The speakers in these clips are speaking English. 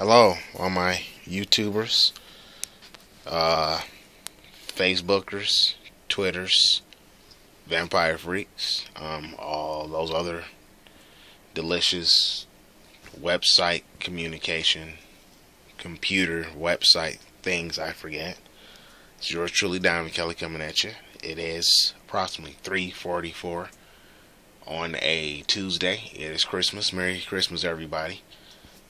Hello, all my YouTubers, uh, Facebookers, Twitters, Vampire Freaks, all those other delicious website communication, computer website things I forget. It's yours truly, Diamond Kelly, coming at you. It is approximately 3:44 on a Tuesday. It is Christmas. Merry Christmas, everybody.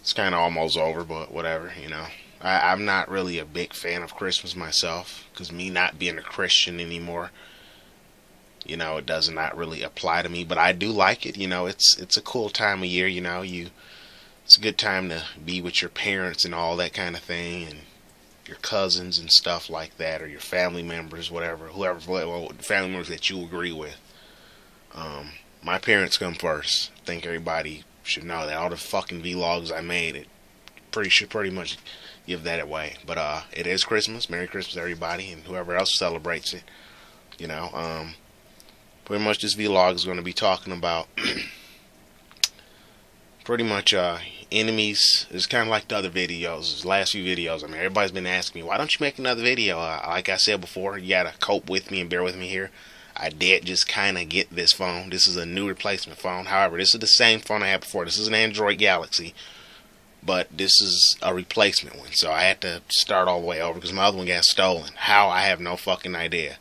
It's kind of almost over, but whatever, you know. I'm not really a big fan of Christmas myself, because me not being a Christian anymore, you know, it does not really apply to me. But I do like it, you know. It's a cool time of year, you know. It's a good time to be with your parents and all that kind of thing, and your cousins and stuff like that, or your family members, whatever, family members that you agree with. My parents come first. I think everybody should know that. All the fucking vlogs I made, it pretty much give that away. But it is Christmas. Merry Christmas, everybody, and whoever else celebrates it. You know, pretty much this vlog is going to be talking about pretty much enemies. It's kind of like the other videos, the last few videos. I mean, everybody's been asking me, why don't you make another video? Like I said before, you gotta cope with me and bear with me here. I did just kind of get this phone. This is a new replacement phone. However, this is the same phone I had before. This is an Android Galaxy, but this is a replacement one. So I had to start all the way over because my other one got stolen. How? I have no fucking idea.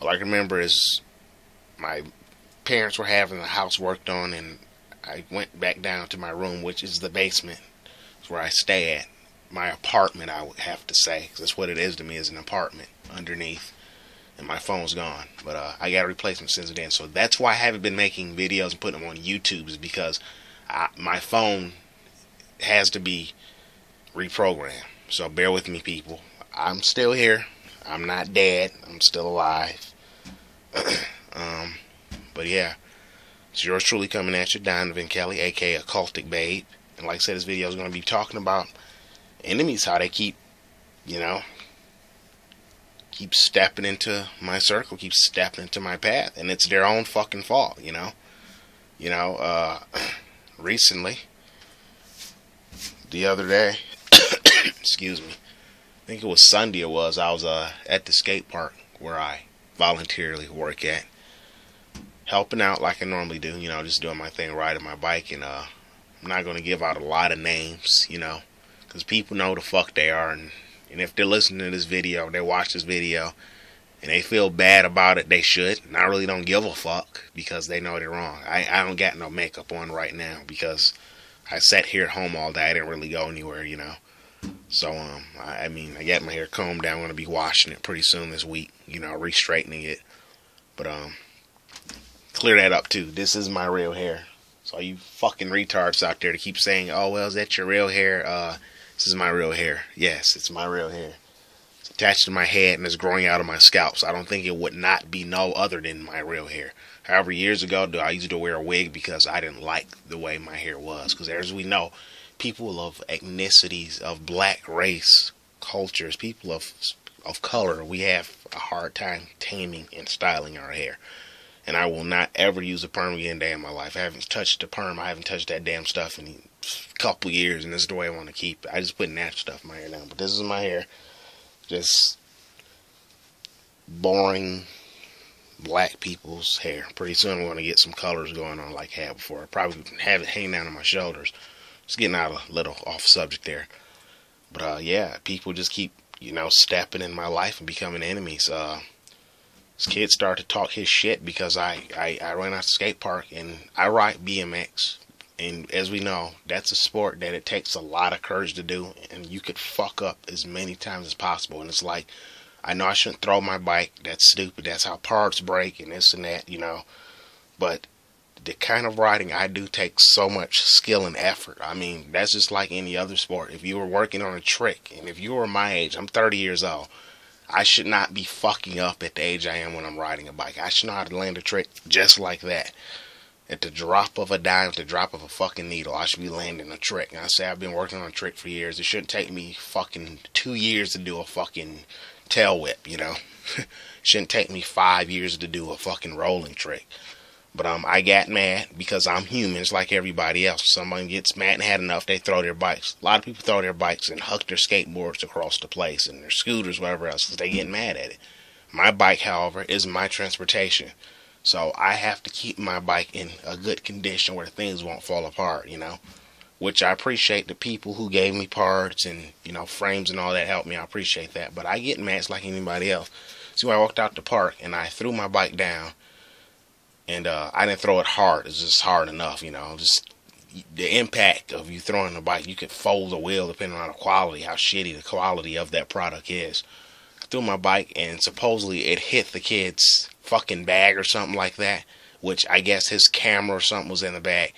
All I can remember is my parents were having the house worked on, and I went back down to my room, which is the basement. It's where I stay at. My apartment, I would have to say, because that's what it is to me, is an apartment underneath. And my phone's gone. But I got a replacement since then. So that's why I haven't been making videos and putting them on YouTube, is because my phone has to be reprogrammed. So bear with me, people. I'm still here. I'm not dead. I'm still alive. But yeah. It's yours truly coming at you, Donovan Kelly, aka Occultic Babe. And like I said, this video is going to be talking about enemies, how they keep stepping into my circle, keep stepping into my path, and it's their own fucking fault, you know. Recently, the other day, excuse me, I think it was Sunday. I was at the skate park where I voluntarily work at, helping out like I normally do, you know, just doing my thing, riding my bike, and I'm not gonna give out a lot of names, you know, because people know the fuck they are, and if they're listening to this video, they watch this video, and they feel bad about it, they should. And I really don't give a fuck, because they know they're wrong. I don't got no makeup on right now, because I sat here at home all day. I didn't really go anywhere, you know. So, I mean, I got my hair combed down. I'm going to be washing it pretty soon this week, you know, re-straightening it. But, clear that up, too. This is my real hair. So you fucking retards out there to keep saying, oh, well, is that your real hair? This is my real hair. Yes, it's my real hair. It's attached to my head and it's growing out of my scalp. So I don't think it would not be no other than my real hair. However, years ago, I used to wear a wig because I didn't like the way my hair was. Because as we know, people of ethnicities, of black race, cultures, people of color, we have a hard time taming and styling our hair. And I will not ever use a perm again day in my life. I haven't touched a perm. I haven't touched that damn stuff in a couple years, and this is the way I want to keep it. I just put natural stuff in my hair now. But this is my hair. Just boring black people's hair. Pretty soon I'm going to get some colors going on like I had before. I probably have it hanging down on my shoulders. Just getting out a little off subject there. But yeah, people just keep, you know, stepping in my life and becoming enemies. This kid started to talk his shit because I ran out to the skate park, and I ride BMX. And as we know, that's a sport that it takes a lot of courage to do, and you could fuck up as many times as possible. And it's like, I know I shouldn't throw my bike. That's stupid. That's how parts break and this and that, you know. But the kind of riding I do takes so much skill and effort. I mean, that's just like any other sport. If you were working on a trick, and if you were my age, I'm 30 years old, I should not be fucking up at the age I am when I'm riding a bike. I should know how to land a trick just like that. At the drop of a dime, at the drop of a fucking needle, I should be landing a trick. And I say I've been working on a trick for years. It shouldn't take me fucking 2 years to do a fucking tail whip, you know. It shouldn't take me 5 years to do a fucking rolling trick. But I got mad because I'm human, it's like everybody else. Someone gets mad and had enough, they throw their bikes. A lot of people throw their bikes and huck their skateboards across the place and their scooters, whatever else, because they get mad at it. My bike, however, is my transportation. So I have to keep my bike in a good condition where things won't fall apart, Which I appreciate the people who gave me parts and, frames and all that helped me. I appreciate that. But I get mad like anybody else. So I walked out the park and I threw my bike down. And I didn't throw it hard. It's just hard enough, Just the impact of you throwing the bike. You could fold the wheel depending on the quality, how shitty the quality of that product is. I threw my bike and supposedly it hit the kid's fucking bag or something like that. Which I guess his camera or something was in the bag.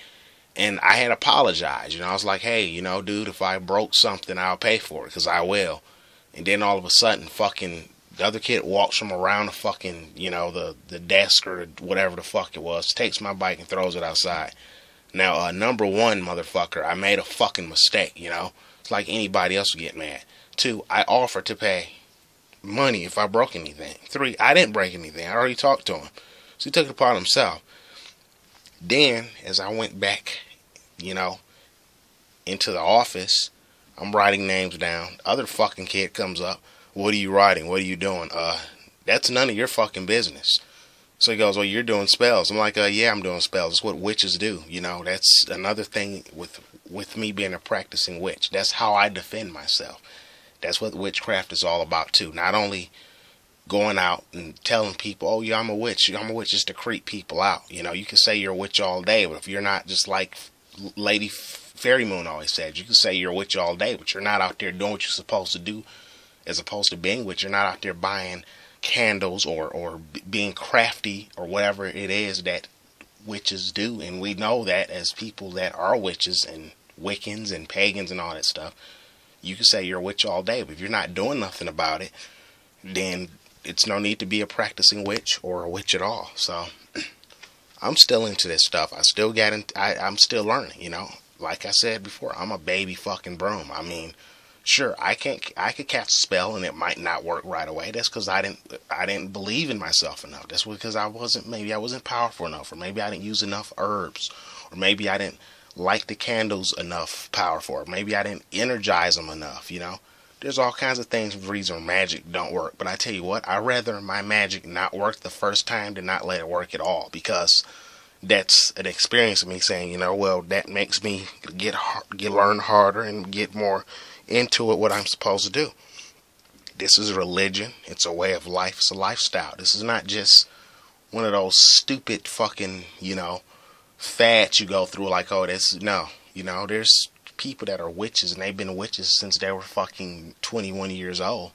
And I had apologized. I was like, hey, dude, if I broke something, I'll pay for it. Because I will. And then all of a sudden, fucking the other kid walks from around the fucking, the desk or whatever the fuck it was, takes my bike and throws it outside. Now, number one, motherfucker, I made a fucking mistake, It's like anybody else would get mad. 2, I offered to pay money if I broke anything. 3, I didn't break anything. I already talked to him. So he took it upon himself. Then, as I went back, into the office, I'm writing names down. Other fucking kid comes up. What are you writing? What are you doing? That's none of your fucking business. So he goes, well, you're doing spells. I'm like, yeah, I'm doing spells. It's what witches do. That's another thing with me being a practicing witch. That's how I defend myself. That's what witchcraft is all about too. Not only going out and telling people, oh yeah, I'm a witch just to creep people out. You can say you're a witch all day, but if you're not, just like Lady Fairy Moon always said, you can say you're a witch all day, but you're not out there doing what you're supposed to do. As opposed to being witch, you're not out there buying candles or being crafty or whatever it is that witches do. And we know that as people that are witches and Wiccans and pagans and all that stuff, you can say you're a witch all day, but if you're not doing nothing about it, then it's no need to be a practicing witch or a witch at all. So I'm still into this stuff. I'm still learning, Like I said before, I'm a baby fucking broom. Sure, I could cast a spell and it might not work right away. That's because I didn't believe in myself enough. That's because I wasn't powerful enough, or maybe I didn't use enough herbs, or maybe I didn't light the candles enough powerful, or maybe I didn't energize them enough. There's all kinds of things for reason magic don't work. But I tell you what, I'd rather my magic not work the first time than not let it work at all, because that's an experience of me saying, well, that makes me learn harder and get more into it, what I'm supposed to do. This is a religion. It's a way of life. It's a lifestyle. This is not just one of those stupid fucking, fads you go through like, oh, there's people that are witches and they've been witches since they were fucking 21 years old.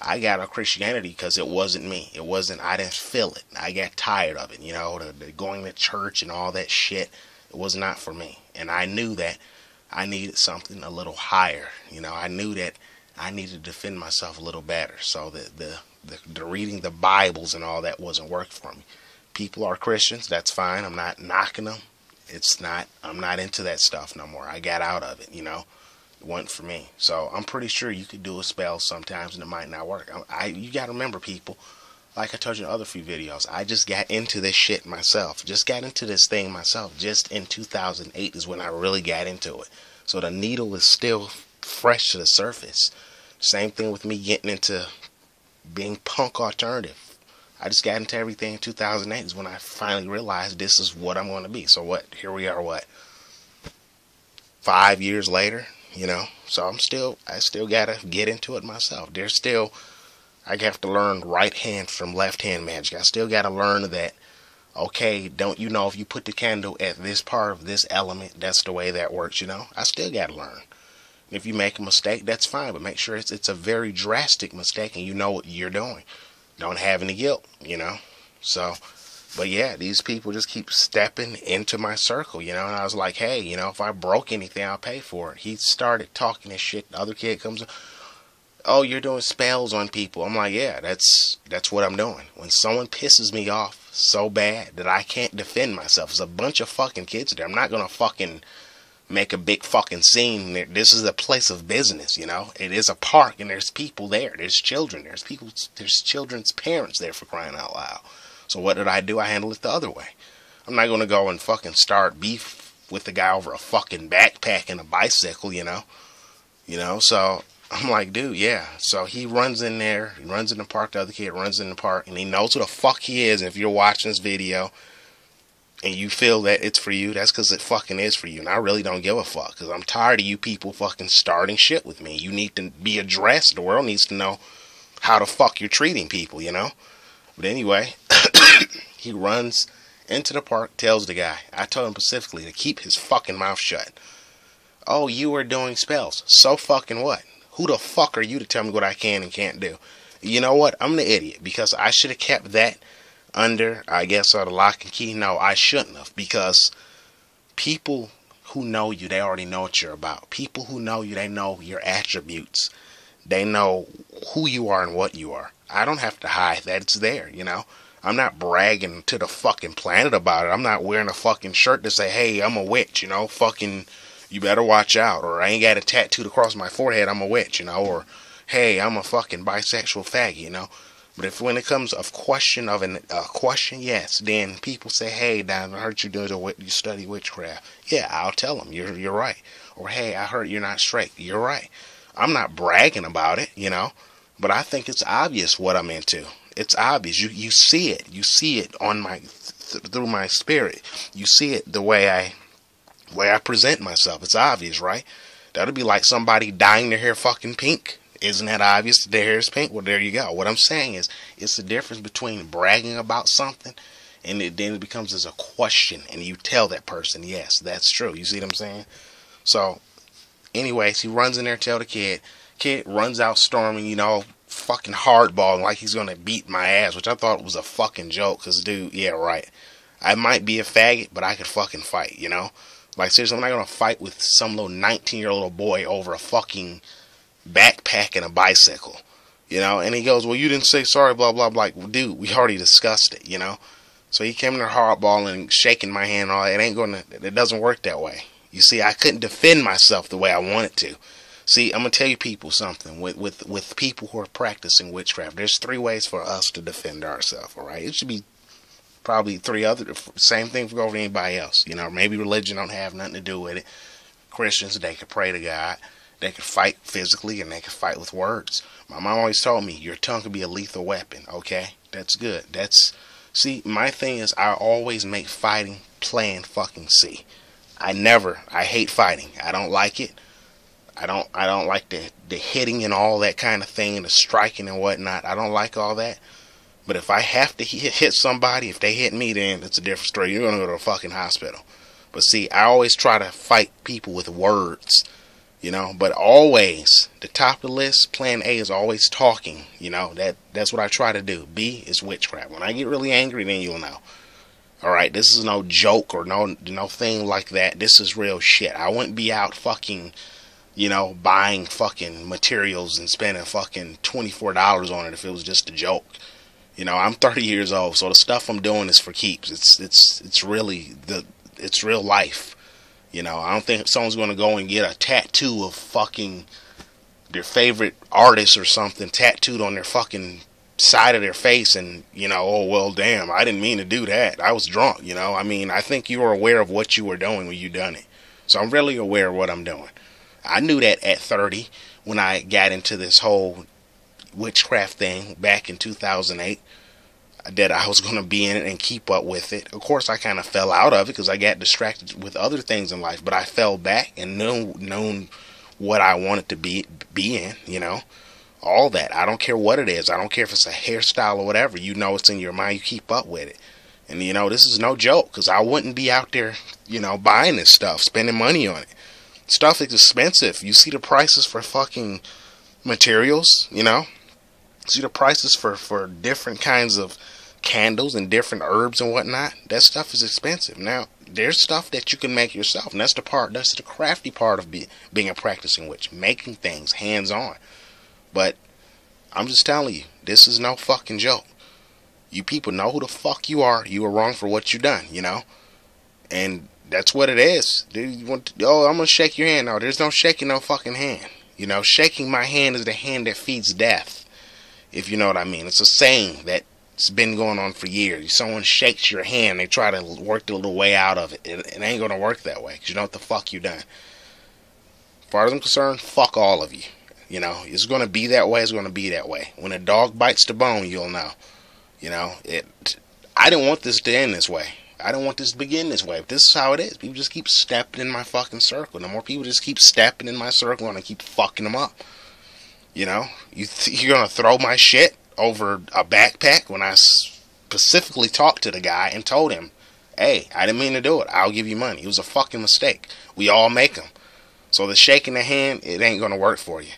I got on Christianity because it wasn't me. I didn't feel it. I got tired of it, the going to church and all that shit. It was not for me. And I knew that I needed something a little higher. I knew that I needed to defend myself a little better. So the reading the Bibles and all that wasn't working for me. People are Christians. That's fine. I'm not knocking them. I'm not into that stuff no more. I got out of it, It wasn't for me. So I'm pretty sure you could do a spell sometimes and it might not work. You got to remember, people, like I told you in other few videos, I just got into this shit myself. Just got into this thing myself. Just in 2008 is when I really got into it. So the needle is still fresh to the surface. Same thing with me getting into being punk alternative. I just got into everything in 2008 is when I finally realized this is what I'm going to be. So what? Here we are, 5 years later, So I still got to get into it myself. I have to learn right hand from left hand magic. I still got to learn that, okay, don't if you put the candle at this part of this element, that's the way that works, I still got to learn. If you make a mistake, that's fine, but make sure it's a very drastic mistake and you know what you're doing. Don't have any guilt, So, but yeah, these people just keep stepping into my circle, and I was like, hey, if I broke anything, I'll pay for it. He started talking this shit. The other kid comes up, oh, you're doing spells on people. I'm like, yeah, that's what I'm doing. When someone pisses me off so bad that I can't defend myself, there's a bunch of fucking kids there. I'm not going to fucking make a big fucking scene. This is a place of business, It is a park and there's people there. There's children. There's children's parents there, for crying out loud. So what did? I handle it the other way. I'm not gonna go and fucking start beef with the guy over a fucking backpack and a bicycle, you know. So I'm like, dude, yeah. So he runs in there, he runs in the park, the other kid runs in the park, and he knows who the fuck he is. And if you're watching this video and you feel that it's for you, that's because it fucking is for you. And I really don't give a fuck, because I'm tired of you people fucking starting shit with me. You need to be addressed. The world needs to know how the fuck you're treating people, you know. But anyway, he runs into the park, tells the guy, I told him specifically to keep his fucking mouth shut. Oh, you are doing spells. So fucking what? Who the fuck are you to tell me what I can and can't do? You know what? I'm the idiot, because I should have kept that under, I guess, the lock and key. No, I shouldn't have, because people who know you, they already know what you're about. People who know you, they know your attributes. They know who you are and what you are. I don't have to hide that. It's there, you know. I'm not bragging to the fucking planet about it. I'm not wearing a fucking shirt to say, hey, I'm a witch, you know. Fucking, you better watch out. Or I ain't got a tattooed across my forehead, I'm a witch, you know. Or, hey, I'm a fucking bisexual faggot, you know. But if when it comes a question of a question, yes, then people say, hey, Don, I heard you study witchcraft. Yeah, I'll tell them, you're right. Or, hey, I heard you're not straight. You're right. I'm not bragging about it, you know. But I think it's obvious what I'm into. It's obvious. You see it. You see it on my through my spirit. You see it the way I present myself. It's obvious, right? That'll be like somebody dyeing their hair fucking pink. Isn't that obvious that their hair is pink? Well, there you go. What I'm saying is, it's the difference between bragging about something and then it becomes as a question, and you tell that person, yes, that's true. You see what I'm saying? So, anyways, he runs in there, tell the kid. Kid runs out storming, you know, fucking hardballing like he's gonna beat my ass, which I thought was a fucking joke, because, dude, yeah, right. I might be a faggot, but I could fucking fight, you know? Like, seriously, I'm not gonna fight with some little 19-year-old little boy over a fucking backpack and a bicycle, you know. And he goes, well, you didn't say sorry, blah blah blah. Like, well, dude, we already discussed it, you know. So he came in there hardballing, shaking my hand, all that. It doesn't work that way. You see, I couldn't defend myself the way I wanted to. See, I'm gonna tell you people something. With people who are practicing witchcraft, there's 3 ways for us to defend ourselves. All right, it should be probably 3 other, same thing for anybody else, you know. Maybe religion don't have nothing to do with it. Christians, they could pray to God. They could fight physically, and they could fight with words. My mom always told me, your tongue could be a lethal weapon, okay? That's good. See, my thing is, I always make fighting plain fucking see. I hate fighting. I don't like it. I don't like the hitting and all that kind of thing, and the striking and whatnot. I don't like all that. But if I have to hit somebody, if they hit me, then it's a different story. You're going to go to a fucking hospital. But see, I always try to fight people with words. You know, but always, the top of the list, plan A is always talking. You know, that's what I try to do. B is witchcraft. When I get really angry, then you'll know. Alright, this is no joke or no thing like that. This is real shit. I wouldn't be out fucking, you know, buying fucking materials and spending fucking $24 on it if it was just a joke. You know, I'm 30 years old, so the stuff I'm doing is for keeps. It's real life. You know, I don't think someone's going to go and get a tattoo of fucking their favorite artist or something tattooed on their fucking side of their face and, you know, oh, well, damn, I didn't mean to do that. I was drunk, you know. I mean, I think you were aware of what you were doing when you done it. So I'm really aware of what I'm doing. I knew that at 30 when I got into this whole witchcraft thing back in 2008. That I was going to be in it and keep up with it. Of course, I kind of fell out of it because I got distracted with other things in life. But I fell back and known what I wanted to be in, you know. All that. I don't care what it is. I don't care if it's a hairstyle or whatever. You know it's in your mind. You keep up with it. And, you know, this is no joke, because I wouldn't be out there, you know, buying this stuff, spending money on it. Stuff is expensive. You see the prices for fucking materials, you know. See the prices for different kinds of candles and different herbs and whatnot. That stuff is expensive. Now, there's stuff that you can make yourself, and that's the crafty part of being a practicing witch, making things hands-on. But I'm just telling you, this is no fucking joke. You people know who the fuck you are. You were wrong for what you done, you know. And that's what it is. Dude, I'm gonna shake your hand. No, there's no shaking no fucking hand. You know, shaking my hand is the hand that feeds death. If you know what I mean. It's a saying that It's been going on for years. Someone shakes your hand, they try to work the little way out of it. It ain't gonna work that way, because you know what the fuck you done. As far as I'm concerned, fuck all of you. You know, it's gonna be that way, it's gonna be that way. When a dog bites the bone, you'll know. You know, I didn't want this to end this way. I don't want this to begin this way. But this is how it is. People just keep stepping in my fucking circle. The more people just keep stepping in my circle, and I keep fucking them up. You know, you're gonna throw my shit over a backpack when I specifically talked to the guy and told him, hey, I didn't mean to do it. I'll give you money. It was a fucking mistake. We all make them. So the shaking the hand, it ain't gonna work for you.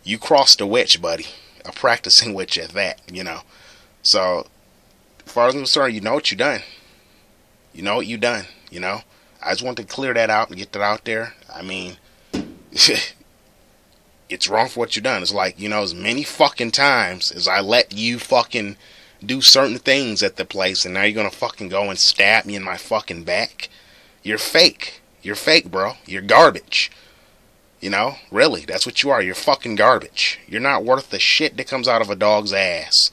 You crossed a witch, buddy. A practicing witch at that, you know. So, as far as I'm concerned, you know what you done. You know what you done, you know. I just want to clear that out and get that out there. I mean, it's wrong for what you done. It's like, you know, as many fucking times as I let you fucking do certain things at the place, and now you're gonna fucking go and stab me in my fucking back. You're fake. You're fake, bro. You're garbage. You know, really, that's what you are. You're fucking garbage. You're not worth the shit that comes out of a dog's ass.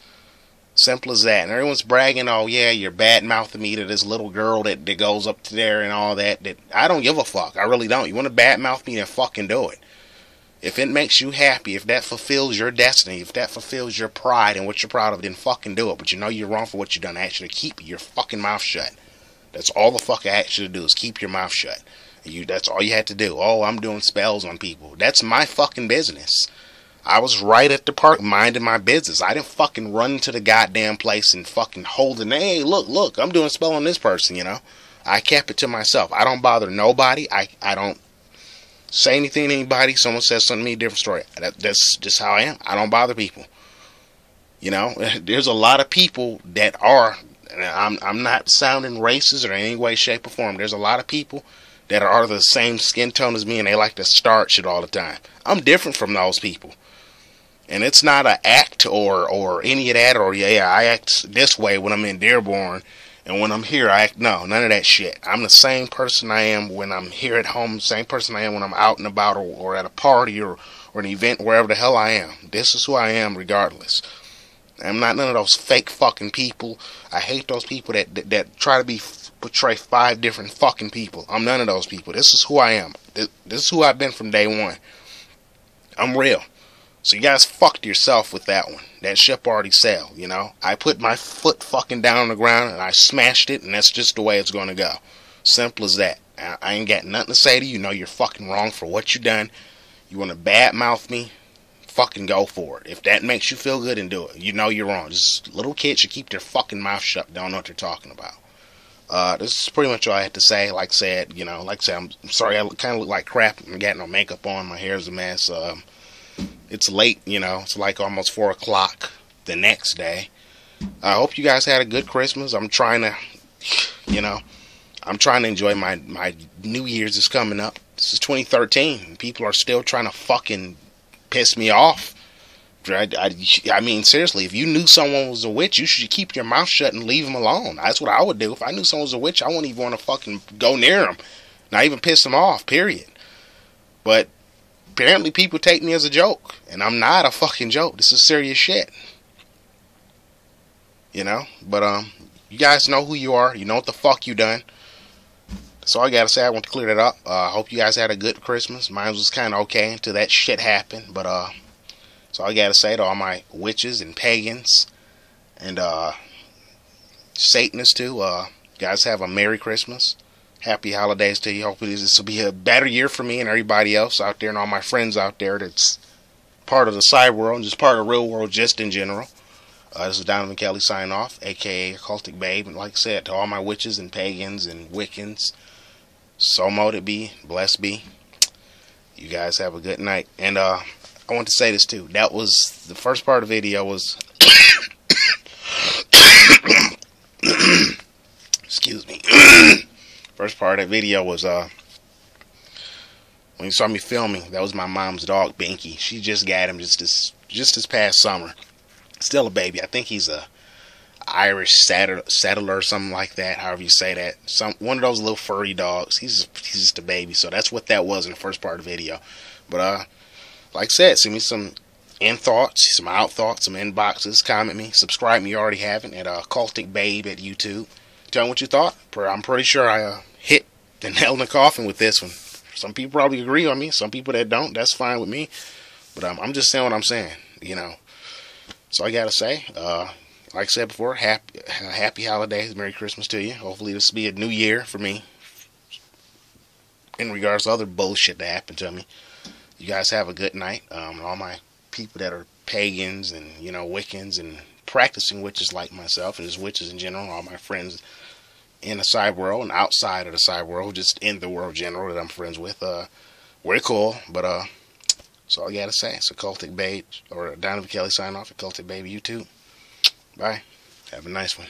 Simple as that. And everyone's bragging, oh yeah, you're bad mouthing me to this little girl that goes up to there and all that. That I don't give a fuck. I really don't. You want to bad mouth me, then fucking do it. If it makes you happy, if that fulfills your destiny, if that fulfills your pride and what you're proud of, then fucking do it. But you know you're wrong for what you done. I ask you to keep your fucking mouth shut. That's all the fuck I ask you to do is keep your mouth shut. That's all you had to do. Oh, I'm doing spells on people. That's my fucking business. I was right at the park minding my business. I didn't fucking run to the goddamn place and fucking hold it. Hey, look, I'm doing a spell on this person, you know. I kept it to myself. I don't bother nobody. I don't say anything to anybody. Someone says something to me, different story. That's just how I am. I don't bother people. You know, there's a lot of people that are, and I'm not sounding racist or in any way, shape, or form. There's a lot of people that are the same skin tone as me, and they like to start shit all the time. I'm different from those people. And it's not an act or any of that, or yeah, I act this way when I'm in Dearborn, and when I'm here, I act, no, none of that shit. I'm the same person I am when I'm here at home, same person I am when I'm out and about, or at a party, or an event, wherever the hell I am. This is who I am regardless. I'm not none of those fake fucking people. I hate those people that try to portray 5 different fucking people. I'm none of those people. This is who I am. This is who I've been from day one. I'm real. So you guys fucked yourself with that one. That ship already sailed, you know. I put my foot fucking down on the ground and I smashed it, and that's just the way it's gonna go. Simple as that. I ain't got nothing to say to you. You know you're fucking wrong for what you done. You wanna badmouth me? Fucking go for it. If that makes you feel good, then do it. You know you're wrong. Just little kids should keep their fucking mouth shut. Don't know what they're talking about. This is pretty much all I had to say. Like I said, I'm sorry I kind of look like crap. I got no makeup on. My hair's a mess. It's late, you know. It's like almost 4 o'clock the next day. I hope you guys had a good Christmas. I'm trying to, enjoy my New Year's is coming up. This is 2013. People are still trying to fucking piss me off. I mean, seriously, if you knew someone was a witch, you should keep your mouth shut and leave them alone. That's what I would do. If I knew someone was a witch, I wouldn't even want to fucking go near them. Not even piss them off, period. But apparently people take me as a joke, and I'm not a fucking joke. This is serious shit. You know? But, you guys know who you are. You know what the fuck you done. That's all I gotta say. I want to clear that up. I hope you guys had a good Christmas. Mine was kind of okay until that shit happened. But, that's all I gotta say to all my witches and pagans and Satanists too. You guys have a Merry Christmas. Happy holidays to you. Hopefully this will be a better year for me and everybody else out there and all my friends out there that's part of the side world and just part of the real world just in general. This is Donovan Kelly signing off, aka Occultic Babe. And like I said, to all my witches and pagans and Wiccans, so mote it be, blessed be. You guys have a good night. And I want to say this too. That was the first part of the video was excuse me. First part of that video was when you saw me filming. That was my mom's dog Binky. She just got him just this past summer. Still a baby. I think he's a Irish settler or something like that. However you say that. One of those little furry dogs. He's just a baby. So that's what that was in the first part of the video. But like I said, send me some in thoughts, some out thoughts, some inboxes. Comment me, subscribe me. You already haven't at Cultic Babe at YouTube. Tell me what you thought. I'm pretty sure I hit the nail in the coffin with this one. Some people probably agree on me. Some people that don't, that's fine with me. But I'm just saying what I'm saying. You know. So I gotta say, like I said before, happy holidays, Merry Christmas to you. Hopefully this will be a new year for me. In regards to other bullshit that happened to me, you guys have a good night. All my people that are pagans and Wiccans and practicing witches like myself and just witches in general, all my friends in the side world and outside of the side world, just in the world general that I'm friends with, we're cool. But that's all I gotta say. So Cultic Babe or Donovan Kelly sign off at Cultic Babe YouTube. Bye. Have a nice one.